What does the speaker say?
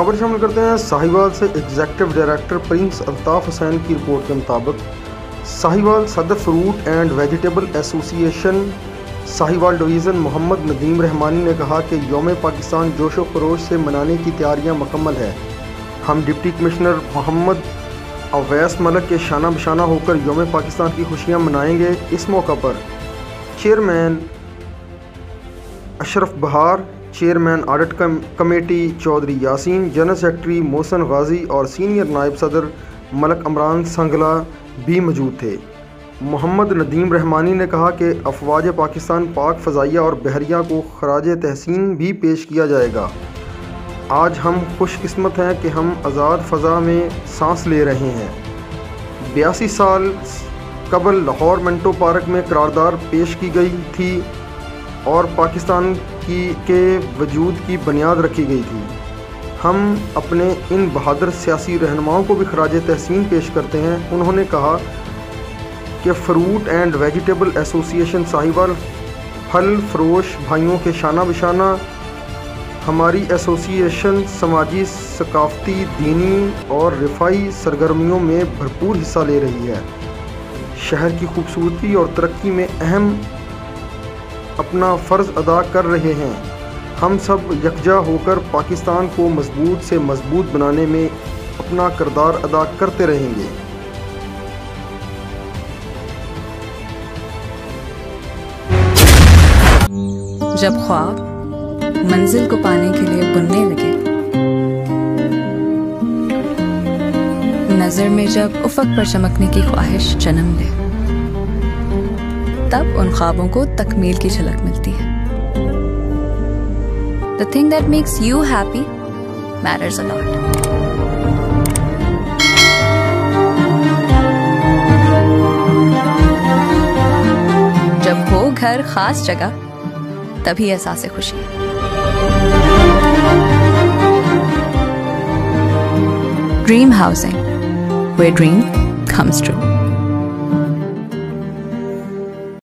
खबर शामिल करते हैं साहिवाल से। Executive director prince Altaf Hussain की रिपोर्ट के मुताबिक साहिवाल सदर fruit and vegetable association Sahiwal division Mohammad Nadeem Rehmani ने कहा कि यौम पाकिस्तान जोश व खरोश से मनाने की तैयारियां मुकम्मल है। हम डिप्टी कमिश्नर मोहम्मद अवैस मलिक के शाना बशाना होकर यौम पाकिस्तान की खुशियां मनाएंगे। इस मौका पर chairman Ashraf Bahar, chairman audit committee Chaudhry Yasin, general secretary Mohsin Ghazi और सीनियर नायब सदर मलक अमरान संगला भी मौजूद थे। मोहम्मद नदीम रहमानी ने कहा कि अफवाज पाकिस्तान पाक फ़ज़ाइया और बहरिया को खराज तहसीन भी पेश किया जाएगा। आज हम खुशकिस्मत हैं कि हम आज़ाद फ़ज़ा में सांस ले रहे हैं। 82 साल कबल लाहौर मिंटो पार्क में करारदाद पेश की गई थी और पाकिस्तान के वजूद की बुनियाद रखी गई थी। हम अपने इन बहादुर सियासी रहनुमाओं को भी खराज तहसीन पेश करते हैं। उन्होंने कहा कि fruit and vegetable association Sahiwal फल फरोश भाइयों के शाना बशाना हमारी एसोसिएशन समाजी, सकाफ़ती, दीनी और रिफाई सरगर्मियों में भरपूर हिस्सा ले रही है। शहर की खूबसूरती और तरक्की में अहम अपना फ़र्ज़ अदा कर रहे हैं। हम सब यकजा होकर पाकिस्तान को मजबूत से मजबूत बनाने में अपना किरदार अदा करते रहेंगे। जब ख्वाब मंजिल को पाने के लिए बुनने लगे, नजर में जब उफक पर चमकने की ख्वाहिश जन्म ले, तब उन ख्वाबों को तकमील की झलक मिलती है। The thing that makes you happy matters a lot. जब हो घर खास जगह, तभी एहसास खुशी है। Dream Housing, where dream comes true.